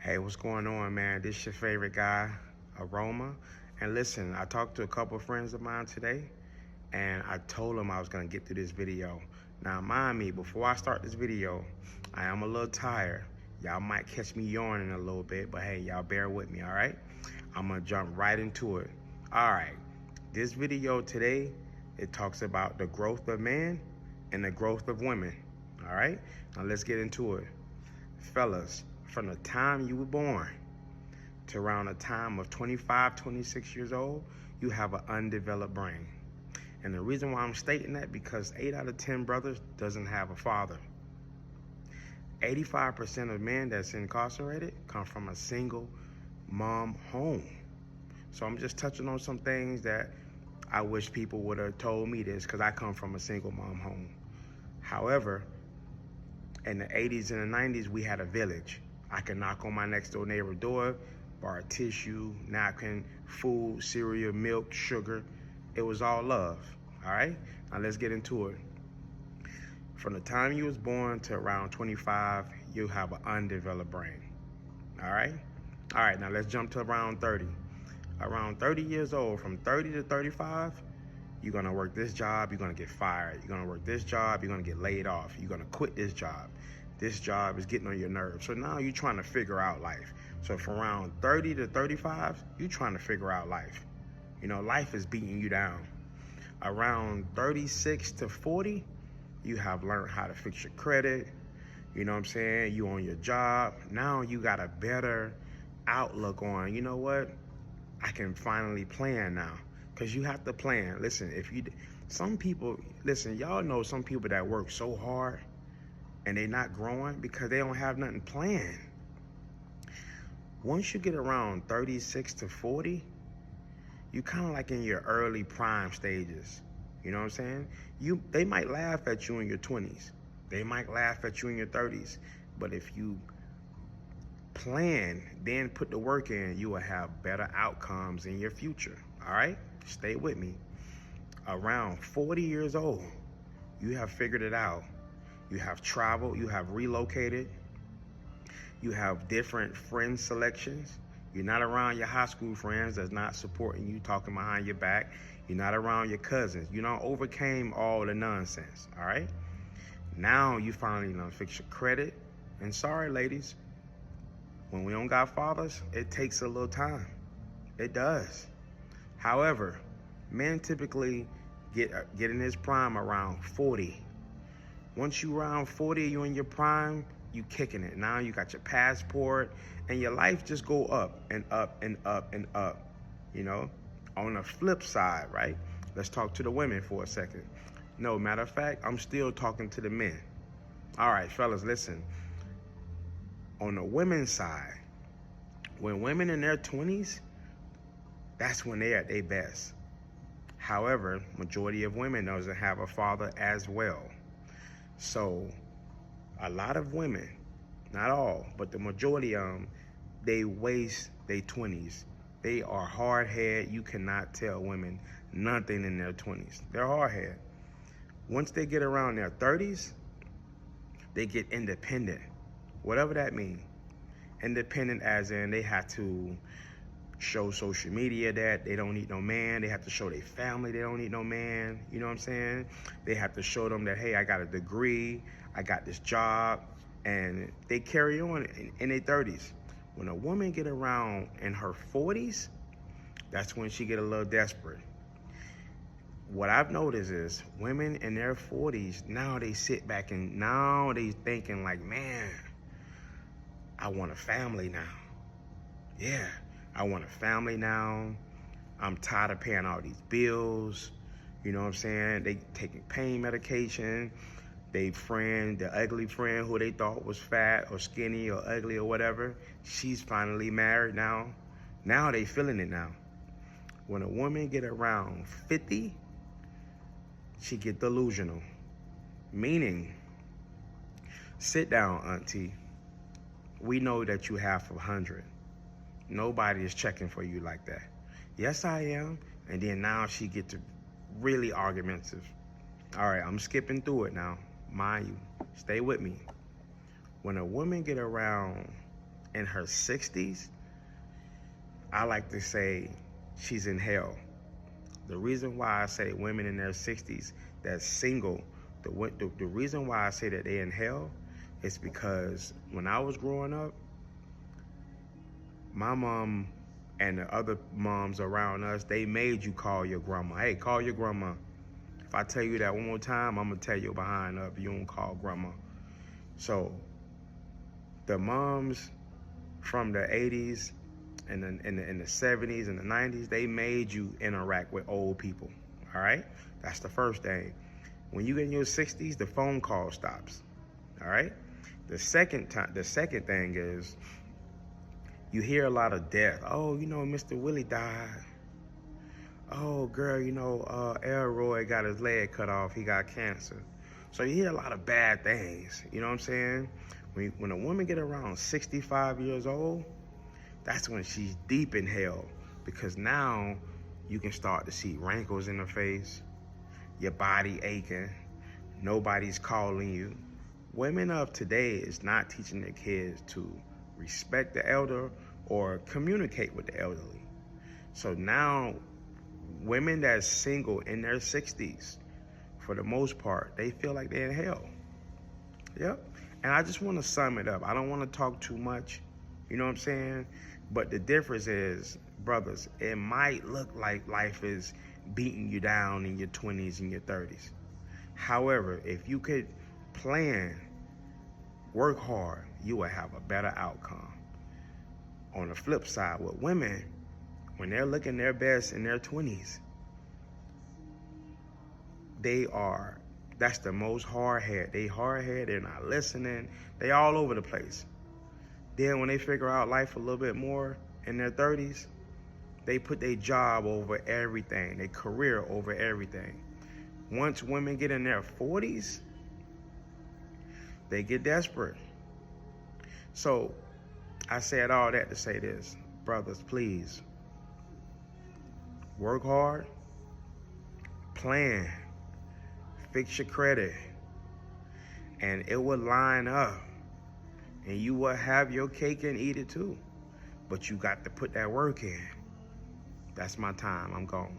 Hey, what's going on, man? This your favorite guy, Aroma. And listen, I talked to a couple of friends of mine today, and I told them I was gonna get through this video. Now, mind me, before I start this video, I am a little tired. Y'all might catch me yawning a little bit, but hey, y'all bear with me, all right? I'm gonna jump right into it. All right, this video today, it talks about the growth of men and the growth of women, all right? Now let's get into it. Fellas, from the time you were born to around the time of 25, 26 years old, you have an undeveloped brain. And the reason why I'm stating that, because 8 out of 10 brothers doesn't have a father. 85% of men that's incarcerated come from a single mom home. So I'm just touching on some things that I wish people would have told me this, because I come from a single mom home. However, in the 80s and the 90s, we had a village. I could knock on my next door neighbor's door, borrow tissue, napkin, food, cereal, milk, sugar. It was all love, all right? Now let's get into it. From the time you was born to around 25, you have an undeveloped brain, all right? All right, now let's jump to around 30. Around 30 years old, from 30 to 35, you're gonna work this job, you're gonna get fired. You're gonna work this job, you're gonna get laid off. You're gonna quit this job. This job is getting on your nerves. So now you're trying to figure out life. So from around 30 to 35, you're trying to figure out life. You know, life is beating you down. Around 36 to 40, you have learned how to fix your credit. You know what I'm saying? You on your job. Now you got a better outlook on, you know what? I can finally plan now. Because you have to plan. Listen, some people, listen, y'all know some people that work so hard and they're not growing because they don't have nothing planned. Once you get around 36 to 40, you kind of like in your early prime stages. You know what I'm saying? They might laugh at you in your 20s. They might laugh at you in your 30s. But if you plan, then put the work in, you will have better outcomes in your future. All right? Stay with me. Around 40 years old, you have figured it out. You have traveled, you have relocated, you have different friend selections. You're not around your high school friends that's not supporting you, talking behind your back. You're not around your cousins. You don't overcame all the nonsense, all right? Now you finally fix your credit. And sorry, ladies, when we don't got fathers, it takes a little time. It does. However, men typically get in his prime around 40. Once you around 40, you in your prime, you kicking it. Now you got your passport, and your life just go up and up and up and up, you know? On the flip side, right? Let's talk to the women for a second. No, matter of fact, I'm still talking to the men. All right, fellas, listen. On the women's side, when women in their 20s, that's when they're at their best. However, majority of women doesn't have a father as well. So a lot of women, not all, but the majority of them, they waste their 20s. They are hard-headed. You cannot tell women nothing in their 20s. They're hard-headed. Once they get around their 30s, they get independent, whatever that means. Independent as in they have to show social media that they don't need no man. They have to show their family they don't need no man. You know what I'm saying? They have to show them that, hey, I got a degree, I got this job, and they carry on in their 30s. When a woman get around in her 40s, that's when she get a little desperate. What I've noticed is women in their 40s, now they sit back and now they thinking like, man, I want a family now. Yeah. I want a family now. I'm tired of paying all these bills. You know what I'm saying? They taking pain medication. They friend, the ugly friend who they thought was fat or skinny or ugly or whatever, she's finally married now. Now they feeling it now. When a woman get around 50, she get delusional. Meaning, sit down, auntie. We know that you have 100. Nobody is checking for you like that. Yes, I am. And then now she get to really argumentative. All right, I'm skipping through it now. Mind you, stay with me. When a woman get around in her 60s, I like to say she's in hell. The reason why I say women in their 60s that's single, the reason why I say that they're in hell is because when I was growing up, my mom and the other moms around us, they made you call your grandma. Hey, call your grandma. If I tell you that one more time, I'm gonna tell you behind up, you don't call grandma. So the moms from the 80s and in the 70s and the 90s, they made you interact with old people, all right? That's the first thing. When you get in your 60s, the phone call stops, all right? The second thing is you hear a lot of death. Oh, you know, Mr. Willie died. Oh, girl, you know, Elroy got his leg cut off. He got cancer. So you hear a lot of bad things. You know what I'm saying? When a woman get around 65 years old, that's when she's deep in hell, because now you can start to see wrinkles in her face, your body aching, nobody's calling you. Women of today is not teaching their kids to respect the elder or communicate with the elderly. So now women that's single in their 60s, for the most part, they feel like they're in hell. Yep. And I just want to sum it up. I don't want to talk too much, you know what I'm saying? But the difference is, brothers, it might look like life is beating you down in your 20s and your 30s. However, if you could plan, work hard, you will have a better outcome. On the flip side, with women, when they're looking their best in their 20s, that's the most hard-headed. They hard-headed, they're not listening, they all over the place. Then when they figure out life a little bit more in their 30s, they put their job over everything, their career over everything. Once women get in their 40s, they get desperate. So I said all that to say this, brothers, please, work hard, plan, fix your credit, and it will line up, and you will have your cake and eat it too. But you got to put that work in. That's my time. I'm gone.